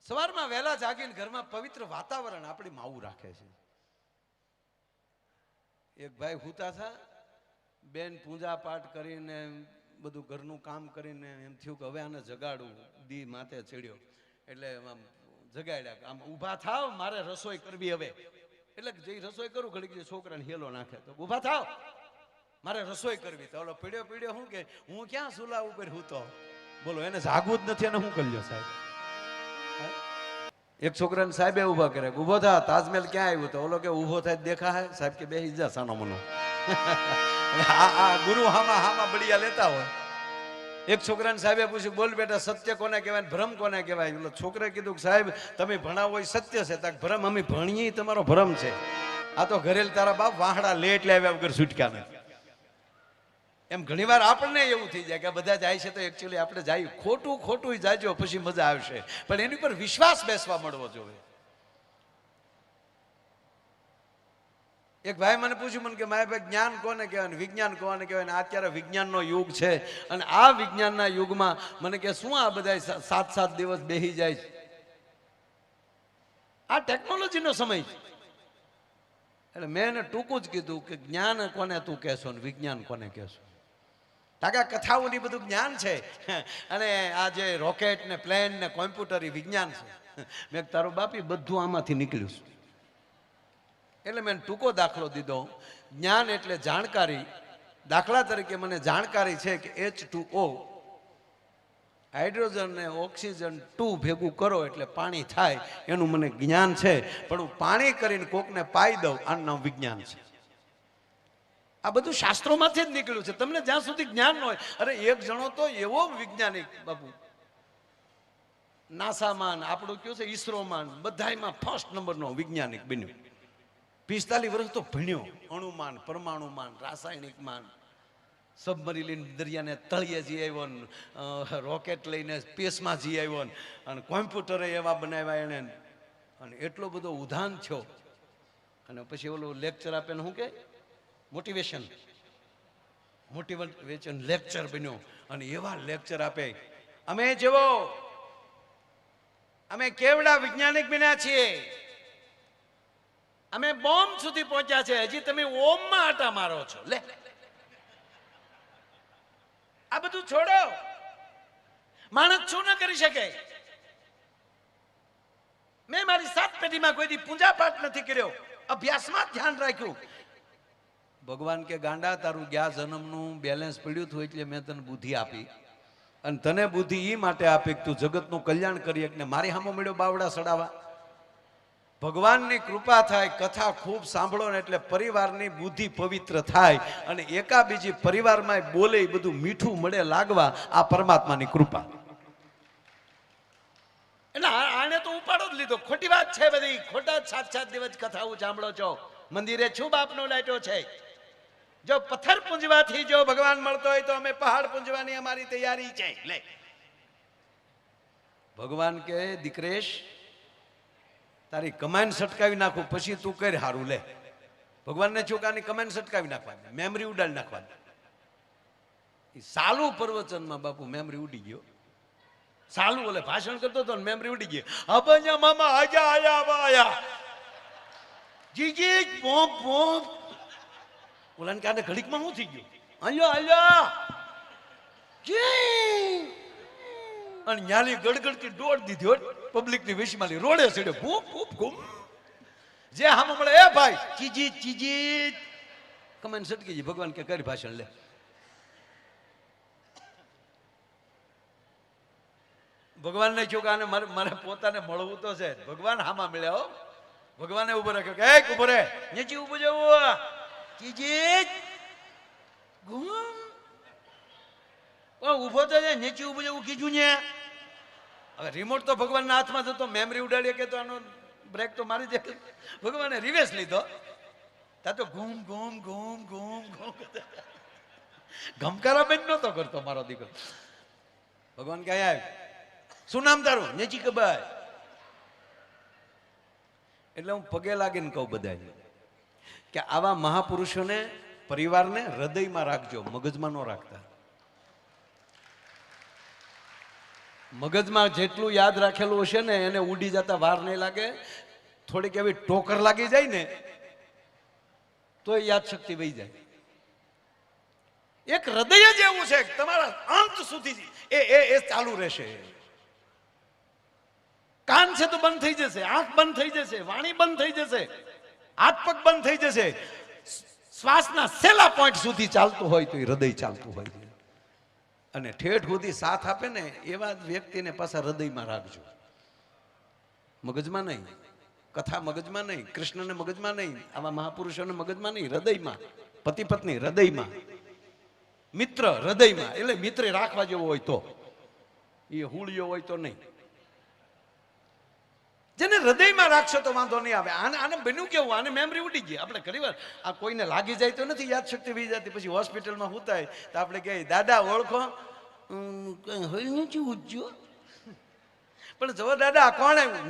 સવારમાં વહેલા જાગીને ઘરમાં પવિત્ર વાતાવરણ આપણી માવું રાખે છે. એક ભાઈ હુતા હતા, બેન પૂજા પાઠ કરીને બધું ઘરનું કામ કરીને એમ થયું કે હવે આને જગાડું. દી માથે ચડ્યો એટલે આમ જગાડ્યા, આમ ઊભા થાવ, મારે રસોઈ કરવી હવે. એટલે જે રસોઈ કરું ઘડીક જે છોકરાને હેલો નાખે તો ઊભા થાવ, મારે રસોઈ કરવી. તો ઓલો પીડ્યો પીડ્યો શું કે હું ક્યાં સુલા ઉપર હૂતો? બોલો, એને જાગવું જ નથી અને શું કર્યો સાહેબ? એક છોકરાને સાહેબે ઉભા કરે, ઉભો થા, તાજમહેલ ક્યાં આવ્યું? તો ઓલો કે ઉભો થાય દેખા હે સાહેબ કે બેહી જા સાનો મનો. ગુરુ હામા હામા બળિયા લેતા હોય. એક છોકરાને સાહેબે પૂછ્યું, બોલ બેટા, સત્ય કોને કહેવાય, ભ્રમ કોને કહેવાય? એટલે છોકરાએ કીધું કે સાહેબ તમે ભણાવો એ સત્ય છે. તાક ભ્રમ અમે ભણીએ તમારો ભ્રમ છે. આ તો ઘરેલ તારા બાપ વાહડા લેટ લાવ્યા વગર છૂટક્યા નથી. એમ ઘણીવાર આપણને એવું થઈ જાય કે બધા જાય છે તો એકચ્યુઅલી આપણે જાય ખોટું ખોટું જાજો, પછી મજા આવશે. પણ એની પર વિશ્વાસ બેસવા મળવો જોઈએ. એક ભાઈ મને પૂછ્યું, મને કે મારા ભાઈ જ્ઞાન કોને કહેવાય, વિજ્ઞાન કોને કહેવાય? અત્યારે વિજ્ઞાનનો યુગ છે અને આ વિજ્ઞાનના યુગમાં મને કે શું આ બધા 7-7 દિવસ બેહી જાય છે? આ ટેકનોલોજીનો સમય છે. એટલે મેં એને ટૂંકું જ કીધું કે જ્ઞાન કોને તું કહેશો ને વિજ્ઞાન કોને કહેશો? તાકા કથાઓની બધું જ્ઞાન છે અને આ જે રોકેટ ને પ્લેન ને કોમ્પ્યુટર એ વિજ્ઞાન છે. મેં તારો બાપી બધું આમાંથી નીકળ્યું છે. એટલે મેં ટૂંકો દાખલો દીધો. જ્ઞાન એટલે જાણકારી. દાખલા તરીકે મને જાણકારી છે કે H2O હાઇડ્રોજન ને ઓક્સિજન 2 ભેગું કરો એટલે પાણી થાય, એનું મને જ્ઞાન છે. પણ હું પાણી કરીને કોકને પાઈ દઉં, આનું નામ વિજ્ઞાન છે. આ બધું શાસ્ત્રોમાંથી જ નીકળ્યું છે. તમને જ્યાં સુધી જ્ઞાન ન હોય, અરે એક જણો તો એવો વૈજ્ઞાનિક બાબુ નાસામાં, આપણું કયું છે ઈસરોમાં, બધાયમાં ફર્સ્ટ નંબરનો વૈજ્ઞાનિક બન્યો. 45 વર્ષ તો ભણ્યો. અણુમાન, પરમાણુમાન, રાસાયણિકમાન, સબમરીન દરિયાને તળિયે જઈ આવ્યો, રોકેટ લઈને સ્પેસમાં જઈ આવ્યો, અને કોમ્પ્યુટરે એવા બનાવ્યા એને, અને એટલો બધો ઉધાન થયો. અને પછી ઓલું લેક્ચર આપે ને શું કે મોટિવેશન લેક્ચર બન્યો. અને એવા લેક્ચર આપે, અમે કેવડા વૈજ્ઞાનિક બન્યા છીએ, અમે બોમ્બ સુધી પહોંચ્યા છે, હજી તમે ઓમમાં આટા મારો છો. લે, આ બધું છોડો. માણસ શું ન કરી શકે? મેં મારી 7 પેઢીમાં કોઈ દી પૂજા પાઠ નથી કર્યો, અભ્યાસમાં ધ્યાન રાખ્યું. ભગવાન કે ગાંડા, તારું ગયા જન્મનું બેલેન્સ પડ્યું હતું એટલે મેં તને બુદ્ધિ આપી. અને તને બુદ્ધિ એ માટે આપી કે તું જગતનું કલ્યાણ કરી શકને. મારી સામે મળ્યો બાવડા સડાવા. ભગવાનની કૃપા થાય, કથા ખૂબ સાંભળો ને એટલે પરિવારની બુદ્ધિ પવિત્ર થાય અને એકાબીજી પરિવારમાં બોલે એ બધું મીઠું મળે લાગવા. આ પરમાત્માની કૃપા. એટલે આને તો ઉપાડો જ લીધો. ખોટી વાત છે બધી. ખોટા 7-7 દિવસ કથાઓ સાંભળો છો. મંદિરે છું બાપનો લાઈટો છે. જો પથ્થર પૂંજવાથી જો ભગવાન મળતો હોય તો અમે પહાડ પૂંજવાની અમારી તૈયારી છે. લે, ભગવાન કે દીકરેશ, તારી કમાન સટકાવી નાખું પછી તું કર હારું. લે, ભગવાનને છોકરાની કમાન સટકાવી નાખવાની, મેમરી ઉડાડી નાખવાની. સાલું પ્રવચનમાં બાપુ મેમરી ઉડી ગયો. સાલું ઓલે ભાષણ કરતો હતો ને મેમરી ઉડી ગઈ. અબંજા મામા આજા આયા આયા જીજી પોપ પોપ. ઓલાને કારણે ઘડીકમાં શું થઈ ગયું? આલ્યો આલ્યો જી. અને ન્યાલી ગડગડતી દોડ દીધી પબ્લિકની વિશમાલી રોડે ચડ્યો. ભૂપ ભૂપ ઘૂમ. જે હામો મળે એ ભાઈ ચીજી ચીજી કમેન્ટ સટકી ગઈ. ભગવાન કે કરી ભાષણ. લે, ભગવાનને કહ્યું કે આને મારે પોતાને મળવું તો છે. ભગવાન હામા મળ્યા હો. ભગવાને ઉભો રાખ્યો કે એક ઉભો રે, નીચે ઉભો જવું ચીજી ઘૂમ. ઉભો તો નીચે ઉભો જવું કીધું ને. હવે રિમોટ તો ભગવાનના હાથમાં જતો, મેમરી ઉડાડીએ કે તો આનો બ્રેક તો મારી દે. ભગવાને રિવેસ લીધો. તા તો ઘૂમ ઘૂમ ઘૂમ ઘૂમ ઘૂમ ગમકારા બેન નતો કરતો મારો દીકરો. ભગવાન કઈ આવ્યું, શું નામ તારું? નેચી કબાય. એટલે હું પગે લાગીને કહું બધાને કે આવા મહાપુરુષોને પરિવારને હૃદયમાં રાખજો, મગજમાં ન રાખતા. મગજમાં જેટલું યાદ રાખેલું હશે ને એને ઉડી જતા વાર નહીં લાગે. થોડીક એવી ટોકર લાગી જાય ને તો યાદ શક્તિ વહી જાય. એક હૃદય જ એવું છે તમારા અંત સુધી એ ચાલુ રહેશે. કાન છે તો બંધ થઈ જશે, આંખ બંધ થઈ જશે, વાણી બંધ થઈ જશે, હાથ પગ બંધ થઈ જશે. શ્વાસના છેલ્લા પોઈન્ટ સુધી ચાલતું હોય તો એ હૃદય ચાલતું હોય છે. અને ઠેઠ સુધી સાથ આપે ને એવા વ્યક્તિને પાછા હૃદયમાં રાખજો, મગજમાં નહીં. કથા મગજમાં નહીં, કૃષ્ણને મગજમાં નહીં, આવા મહાપુરુષોને મગજમાં નહીં, હૃદયમાં. પતિ પત્ની હૃદયમાં, મિત્ર હૃદયમાં. એટલે મિત્ર રાખવા જેવો હોય તો, એ હુળિયો હોય તો નહીં. જેને હૃદયમાં રાખશો તો વાંધો નહીં આવે. આને બન્યું કેવું, આને મેમરી ઉડી ગઈ. આપણે ઘણી વાર આ કોઈને લાગી જાય તો નથી યાદ શક્તિ વહી જતી. પછી હોસ્પિટલમાં હું થાય તો આપણે કહીએ દાદા ઓળખો, હોય નથી ઉજ્જો. પણ જો દાદા કોણ આવ્યું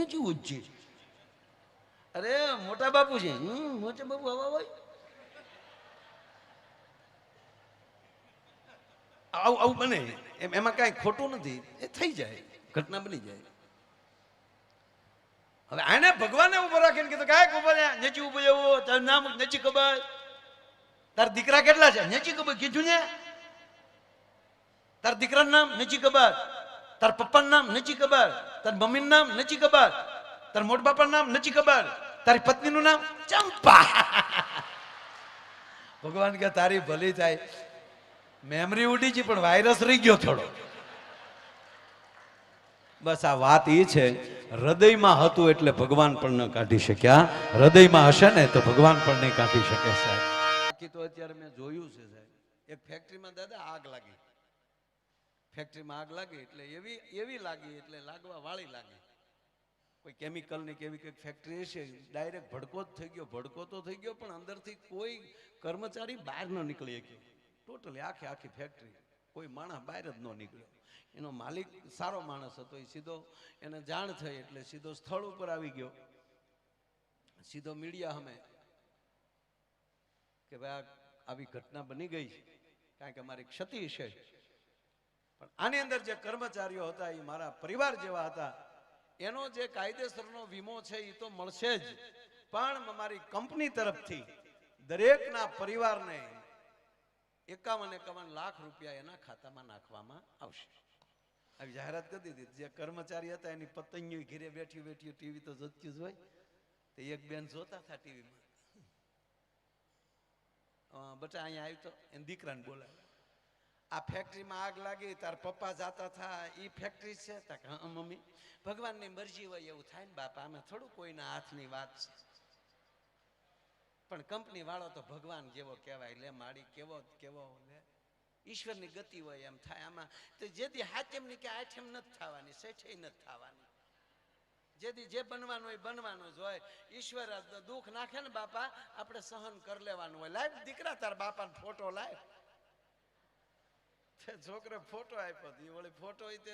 નથી ઉજ્જે. અરે મોટા બાપુ છે. મોટા બાપુ આવા હોય આવું બને. એમાં કઈ ખોટું નથી, એ થઈ જાય, ઘટના બની જાય. હવે આને ભગવાને ઉભો રાખીને કીધું કાંઈક ઉભો રહ્યા, નેચી ઉભો જવો. તારું નામ નેચી ખબર, તાર દીકરા કેટલા છે નેચી ખબર કીધું ને, તાર દીકરાનું નામ નેચી ખબર, તાર પપ્પાનું નામ નેચી ખબર, તાર મમ્મીનું નામ નેચી ખબર, તાર મોટા બાપાનું નામ નેચી ખબર, તારી પત્નીનું નામ ચંપા. ભગવાન કે તારી ભલી થાય, મેમરી ઉડી છે પણ વાયરસ રહી ગયો થોડો. બસ આ વાત એ છે, હૃદયમાં હતું એટલે ભગવાન પણ ન કાઢી શક્યા. હૃદયમાં હશે ને તો ભગવાન પણ નહીં કાઢી શકે સાહેબ. બાકી તો અત્યારે મેં જોયું છે સાહેબ, એક ફેક્ટરીમાં દાદા આગ લાગી. ફેક્ટરીમાં આગ લાગી એટલે એવી લાગી, એટલે લાગવા વાળી લાગી. કોઈ કેમિકલની કેવી કંઈક ફેક્ટરી હશે, ડાયરેક્ટ ભડકો જ થઈ ગયો. ભડકો તો થઈ ગયો પણ અંદરથી કોઈ કર્મચારી બહાર ન નીકળી શક્યો. ટોટલી આખી ફેક્ટરી, કોઈ માણસ બહાર જ ન નીકળ્યો. એનો માલિક સારો માણસ હતો, એ સીધો એને જાણ થઈ એટલે સીધો સ્થળ ઉપર આવી ગયો, સીધો મીડિયા સામે કે ભાઈ આવી ઘટના બની ગઈ છે, કારણ કે મારી ક્ષતિ છે. પણ આની અંદર જે કર્મચારીઓ હતા એ મારા પરિવાર જેવા હતા. એનો જે કાયદેસરનો વીમો છે એ તો મળશે જ, પણ મારી કંપની તરફથી દરેકના પરિવારને 51 લાખ રૂપિયા એના ખાતામાં નાખવામાં આવશે. આવી જાહેરાત કરી દીધી. જે કર્મચારી હતા એની પતંગિયું ઘેરે બેઠી ટીવી તો જોતું જ હોય, તો એક બેન જોતા હતા ટીવીમાં, બટા અહીંયા આવ્યું તો એને દીકરાને બોલાવે, આ ફેક્ટરીમાં આગ લાગી, તાર પપ્પા જાતા હતા, એ ફેક્ટરી છે? હા મમ્મી, ભગવાનની મરજી હોય એવું થાય ને બાપા, આમાં થોડું કોઈના હાથની વાત છે. પણ કંપની વાળો તો ભગવાન જેવો કહેવાય લે માડી, કેવો લે, ઈશ્વરની ગતિ હોય એમ થાય. આમાં તો જેથી હાચમની કે આઠમ નથી થવાની, શેઠે નથી થવાની, જેથી જે બનવાનું હોય બનવાનું જ હોય. ઈશ્વર દુઃખ નાખે ને બાપા, આપણે સહન કરી લેવાનું હોય. લાવ દીકરા તાર બાપાનો ફોટો લાવ. છોકરે ફોટો આપ્યો, એ વળી ફોટો તે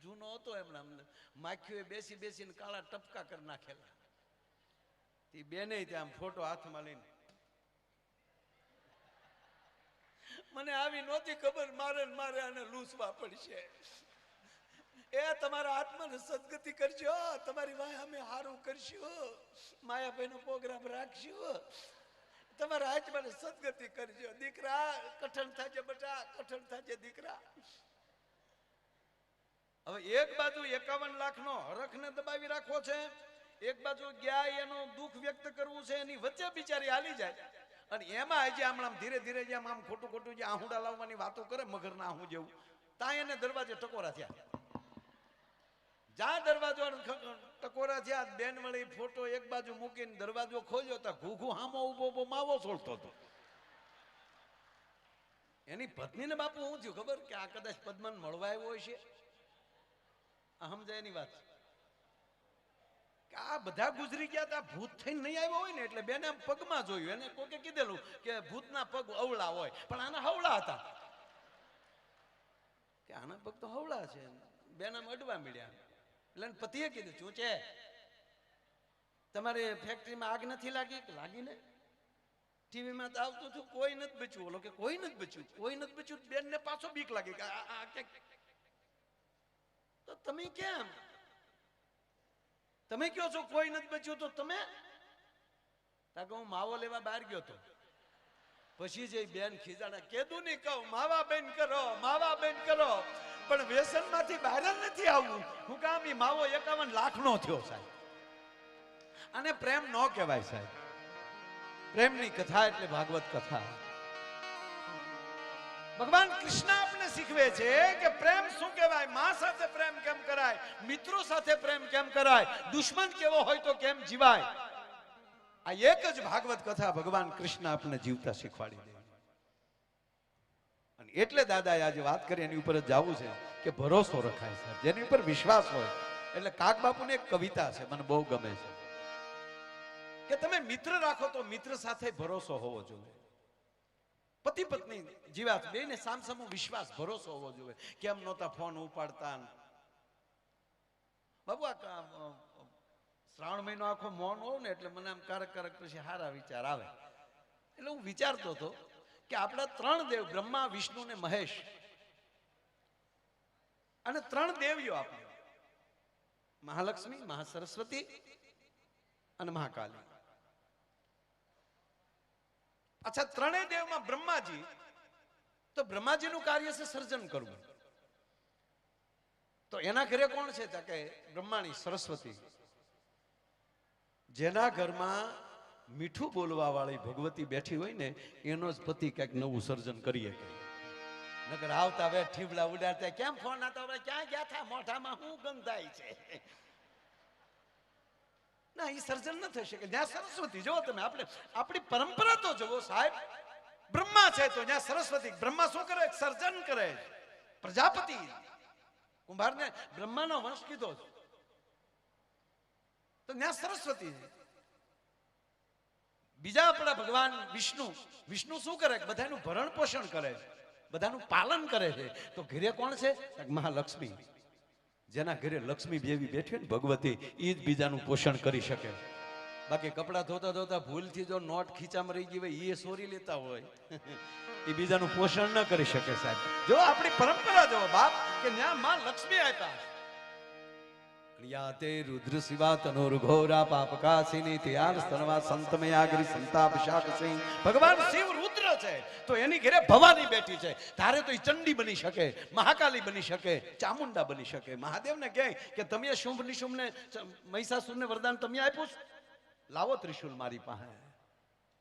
જૂનો હતો, એમણે માખીઓ બેસીને કાળા ટપકા કરી નાખેલા. એ બેને ત્યાં ફોટો હાથમાં લઈને, મને આવી નહોતી ખબર, મારે આને લૂસવા પડશે. એ તમારા આત્માને સદગતિ કરજો, તમારી વાય અમે હારું કરશું, માયાભાઈનો પ્રોગ્રામ રાખશું, તમારા આત્માને સદગતિ કરજો. દીકરા કઠણ થાજે બેટા, કઠણ થાજે દીકરા. હવે એક બાજુ 51 લાખનો હરખને દબાવી રાખવો છે, એક બાજુ ગયા એનો દુઃખ વ્યક્ત કરવું છે, એની વચ્ચે બિચારી હાલી જાય. અને એમાં હજી આમ ધીરે જેમ આમ ખોટું જે આહુડા લાવવાની વાતો કરે મગરના આહું જેવું, ત્યાં એને દરવાજે ટકોરા થયા. જ્યાં દરવાજો ટકોરા થયા, બેન વળી ફોટો એક બાજુ મૂકીને દરવાજો ખોલ્યો તો ઘૂઘુ હામો ઉભો માવો છોડતો હતો. એની પત્નીને બાપુ શું થયું ખબર, કે આ કદાચ પદ્મન મળવા આવ્યો હોય છે. સમજાય એની વાત, આ બધા ગુજરી ગયા હતા, ભૂત થઈને નહીં આવ્યો હોય ને એટલે બેને પગમાં જોયું. એને કોકે કીધેલું કે ભૂતના પગ અવળા હોય, પણ આના હવળા હતા, કે આના પગ તો હવળા છે. બેનામ અડવા મળ્યા. એટલે પતિએ કીધું, શું છે તમારે ફેક્ટરીમાં આગ નથી લાગી? લાગી ને, ટીવીમાં તો આવતું હતું, કોઈ નથી બચ્યું. ઓલો કે કોઈ નથી બચ્યું. બેન ને પાછો બીક લાગી કે તમે કેમ? તમે કયો છો કોઈ નથી બચ્યું તો તમે? તાકે હું માવો લેવા બહાર ગયો તો. પછી જે બેન ખીજાણા કેદું નહીં કહું માવા બેન કરો, માવા બેન કરો, પણ વ્યસનમાંથી બહાર જ નથી આવવું. હું કામ ઈ માવો 51 લાખનો થયો સાહેબ. અને પ્રેમ ન કહેવાય સાહેબ. પ્રેમની કથા એટલે ભાગવત કથા. ભગવાન કૃષ્ણ આપણે શીખવે છે કે પ્રેમ શું કહેવાય, માં સાથે પ્રેમ કેમ કરાય, મિત્રો સાથે પ્રેમ કેમ કરાય, દુશ્મન કેવો હોય તો કેમ જીવાય. આ એક જ ભાગવત કથા ભગવાન કૃષ્ણ આપણે જીવતા શીખવાડી દે. અને એટલે દાદાએ આજે વાત કરી એની ઉપર જ જવું છે કે ભરોસો રખાય છે, જેની ઉપર વિશ્વાસ હોય. એટલે કાક બાપુની એક કવિતા છે, મને બહુ ગમે છે કે તમે મિત્ર રાખો તો મિત્ર સાથે ભરોસો હોવો જોઈએ. પતિ પત્ની જીવાત બેને સામસામો વિશ્વાસ ભરોસો હોવો જોઈએ. કેમ નહોતા ફોન ઉપાડતા બાબુ? આ શ્રાવણ મહિનો આખો મૌન હોવ ને એટલે મને આમ કારક પછી સારા વિચાર આવે. એટલે હું વિચારતો હતો કે આપણા 3 દેવ બ્રહ્મા, વિષ્ણુ ને મહેશ, અને 3 દેવીઓ આપણે મહાલક્ષ્મી, મહાસરસ્વતી અને મહાકાલી. અચ્છા, 3 દેવમાં બ્રહ્માજી, તો બ્રહ્માજીનું કાર્ય છે સર્જન કરવું. તો એના ઘરે કોણ છે? કે બ્રહ્માણી સરસ્વતી. જેના ઘરમાં મીઠું બોલવા વાળી ભગવતી બેઠી હોય ને એનો જ પતિ કઈક નવું સર્જન કરીએ. નકર આવતા વે ઠીબલા ઉડાડતા કેમ ફોન હતો, હવે ક્યાં ગયા હતા, મોઢામાં શું ગંધાય છે? ના, એ સર્જન ન થઈ શકે. જ્યાં સરસ્વતી જુઓ તમે, આપણી પરંપરા તો જુઓ સાહેબ. બ્રહ્મા છે તો જ્યાં સરસ્વતી. બ્રહ્મા શું કરે? સર્જન કરે. પ્રજાપતિ કુંભારને બ્રહ્માનો વંશ કીધો તો ત્યાં સરસ્વતી. બીજા આપણા ભગવાન વિષ્ણુ શું કરે? બધાનું ભરણ પોષણ કરે, બધાનું પાલન કરે છે. તો ઘરે કોણ છે? મહાલક્ષ્મી. જેના ઘરે લક્ષ્મી દેવી બેઠી ને ભગવતી, એ જ બીજાનું પોષણ કરી શકે. બાકી કપડા ધોતા ધોતા ભૂલથી જો નોટ ખીચામાં રહી ગઈ હોય, એ સોરી લેતા હોય, એ બીજાનું પોષણ ન કરી શકે સાહેબ. જો આપણી પરંપરા જો બાપ કે ત્યાં માં લક્ષ્મી આપ્યા. યાતે રુદ્ર શિવા તનોર ઘોરા પાપકાસિની ત્યાર સ્તનવા સંતમયાગ્રી સંતાપ શાકસિંહ. ભગવાન શિવ રુદ્ર છે તો એની ઘરે ભવાની બેઠી છે. તારે તો એ ચંડી બની શકે, મહાકાલી બની શકે, ચામુંડા બની શકે. મહાદેવને કહે કે તમે શુંભ નિશુંભને મહિષાસુરને વરદાન તમે આપ્યું, લાવો ત્રિશુલ મારી પાસે.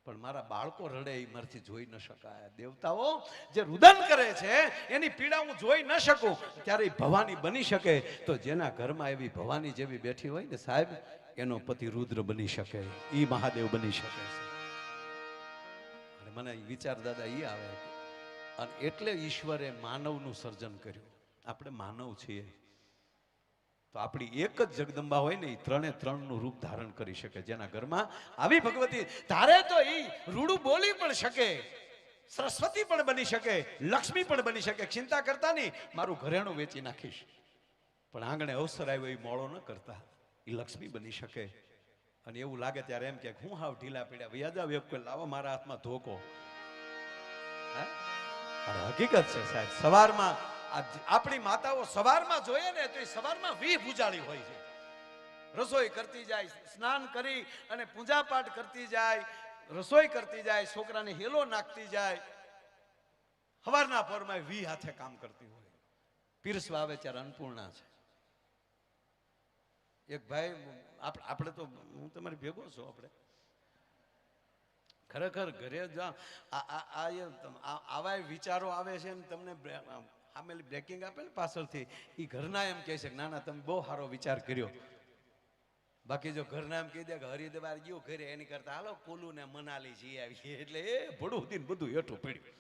પણ મારા બાળકો રડે એ મારથી જોઈ ન શકાય. દેવતાઓ જે રુદન કરે છે એની પીડા હું જોઈ ન શકું, ત્યારે ભવાની બની શકે. તો જેના ઘરમાં એવી ભવાની જેવી બેઠી હોય ને સાહેબ, એનો પતિ રુદ્ર બની શકે, ઈ મહાદેવ બની શકે. અને મને વિચાર દાદા ઈ આવે, અને એટલે ઈશ્વરે માનવનું સર્જન કર્યું. આપણે માનવ છીએ તો આપણી એક જ જગદંબા હોય ને, એ 3 નું રૂપ ધારણ કરી શકે. જેના ઘરમાં આવી ભગવતી, ધારે તો એ રૂડું બોલી પણ શકે, સરસ્વતી પણ બની શકે, લક્ષ્મી પણ બની શકે. ચિંતા કરતા નહીં મારું ઘરેણું વેચી નાખીશ, પણ આંગણે અવસર આવ્યો એ મોડો ન કરતા, એ લક્ષ્મી બની શકે. અને એવું લાગે ત્યારે એમ કે હું હાવ ઢીલા પીડ્યા વ્યાજા વેપ કોઈ લાવો મારા હાથમાં ધોકો. અને હકીકત છે સાહેબ, સવારમાં આપણી માતાઓ સવારમાં જોઈએ ને તો એ સવારમાં 20 પૂજાળી હોય છે. રસોઈ કરતી જાય, સ્નાન કરી અને પૂજા પાઠ કરતી જાય, રસોઈ કરતી જાય, છોકરાને હેલો નાખતી જાય. સવારના પોરમાં 20 હાથે કામ કરતી હોય. પીરસવા આવે ત્યારે અન્નપૂર્ણા છે. એક ભાઈ, આપણે તો હું તમારી ભેગો છું, આપણે ખરેખર ઘરે આવા વિચારો આવે છે ને તમને આમેલી બ્રેકિંગ આપે ને પાછળથી, એ ઘરના એમ કહે છે કે ના ના તમે બહુ સારો વિચાર કર્યો. બાકી જો ઘરના એમ કહી દે કે હરિદ્વાર ગયો ઘરે, એની કરતા હાલો કુલુ ને મનાલી જઈ આવીએ, એટલે એ ભડું બધું હેઠું પડ્યું.